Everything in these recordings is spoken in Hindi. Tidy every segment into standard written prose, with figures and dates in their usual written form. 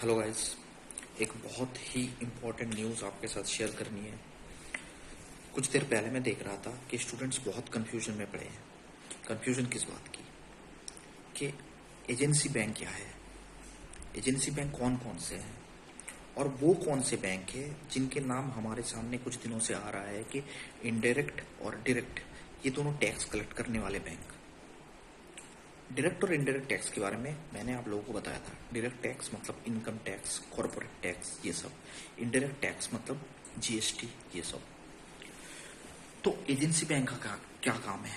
हेलो गाइस, एक बहुत ही इम्पोर्टेंट न्यूज़ आपके साथ शेयर करनी है। कुछ देर पहले मैं देख रहा था कि स्टूडेंट्स बहुत कंफ्यूजन में पड़े हैं। कंफ्यूजन किस बात की कि एजेंसी बैंक क्या है, एजेंसी बैंक कौन कौन से हैं और वो कौन से बैंक है जिनके नाम हमारे सामने कुछ दिनों से आ रहा है कि इनडायरेक्ट और डायरेक्ट ये दोनों टैक्स कलेक्ट करने वाले बैंक। डायरेक्ट और इनडायरेक्ट टैक्स के बारे में मैंने आप लोगों को बताया था। डायरेक्ट टैक्स मतलब इनकम टैक्स, कॉर्पोरेट टैक्स, ये सब। इनडायरेक्ट टैक्स मतलब जीएसटी, ये सब। तो एजेंसी बैंक का क्या काम है?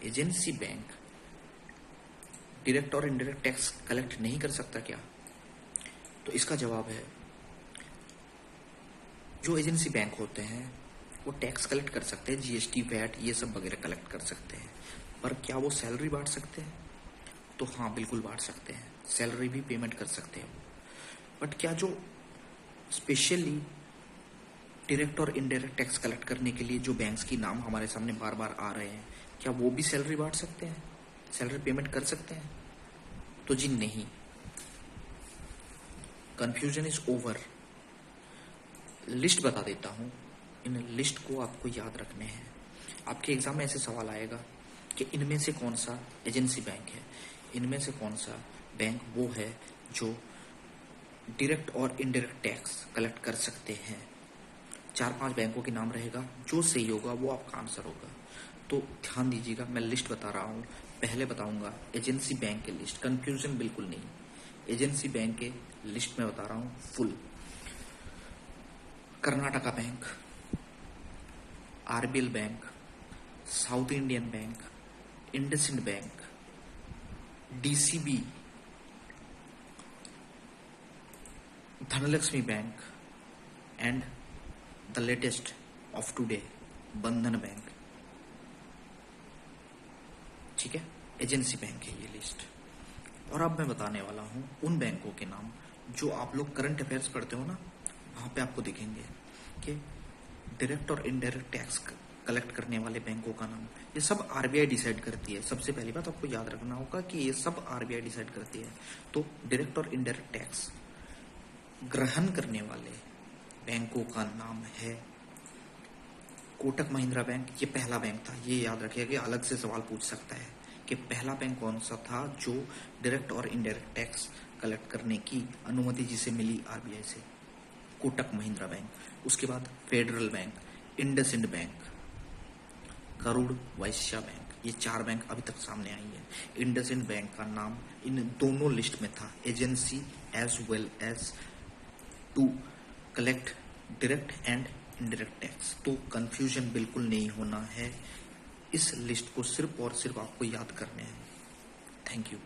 एजेंसी बैंक डायरेक्ट और इनडायरेक्ट टैक्स कलेक्ट नहीं कर सकता क्या? तो इसका जवाब है, जो एजेंसी बैंक होते हैं वो टैक्स कलेक्ट कर सकते हैं, जीएसटी, वैट, ये सब वगैरह कलेक्ट कर सकते हैं। पर क्या वो सैलरी बांट सकते हैं? तो हाँ, बिल्कुल बांट सकते हैं। सैलरी भी पेमेंट कर सकते हैं। बट क्या जो स्पेशली डायरेक्ट और इनडायरेक्ट टैक्स कलेक्ट करने के लिए जो बैंक्स की नाम हमारे सामने बार बार आ रहे हैं, क्या वो भी सैलरी बांट सकते हैं, सैलरी पेमेंट कर सकते हैं? तो जी नहीं। Confusion is over. लिस्ट बता देता हूँ, इन लिस्ट को आपको याद रखने हैं। आपके एग्जाम में ऐसे सवाल आएगा कि इनमें से कौन सा एजेंसी बैंक है, इनमें से कौन सा बैंक वो है जो डायरेक्ट और इनडायरेक्ट टैक्स कलेक्ट कर सकते हैं। 4-5 बैंकों के नाम रहेगा, जो सही होगा वो आपका आंसर होगा। तो ध्यान दीजिएगा, मैं लिस्ट बता रहा हूँ। पहले बताऊंगा एजेंसी बैंक के लिस्ट, कंफ्यूजन बिल्कुल नहीं। एजेंसी बैंक के लिस्ट में बता रहा हूँ full. Karnataka bank, RBL bank, south Indian bank, IndusInd bank, DCB, Dhanlaxmi bank and the latest of today, बंधन बैंक। ठीक है, एजेंसी बैंक है ये लिस्ट। और अब मैं बताने वाला हूँ उन बैंकों के नाम जो आप लोग करंट अफेयर्स पढ़ते हो ना, वहाँ पे आपको दिखेंगे कि डायरेक्ट और इनडायरेक्ट टैक्स कलेक्ट करने वाले बैंकों का नाम। ये सब आरबीआई डिसाइड करती है। सबसे पहली बात आपको याद रखना होगा कि ये सब आरबीआई डिसाइड करती है। तो डायरेक्ट और इनडायरेक्ट टैक्स ग्रहण करने वाले बैंकों का नाम है कोटक महिंद्रा बैंक। ये पहला बैंक था, ये याद रखिएगा कि अलग से सवाल पूछ सकता है कि पहला बैंक कौन सा था जो डायरेक्ट और इनडायरेक्ट टैक्स कलेक्ट करने की अनुमति जिसे मिली आरबीआई से। कोटक महिंद्रा बैंक। उसके बाद फेडरल बैंक, इंडसइंड बैंक, करूड़ वैश्य बैंक। ये 4 बैंक अभी तक सामने आई है। इंडसइंड बैंक का नाम इन दोनों लिस्ट में था, agency as well as to collect direct and indirect tax. तो कंफ्यूजन बिल्कुल नहीं होना है। इस लिस्ट को सिर्फ और सिर्फ आपको याद करने हैं। Thank you.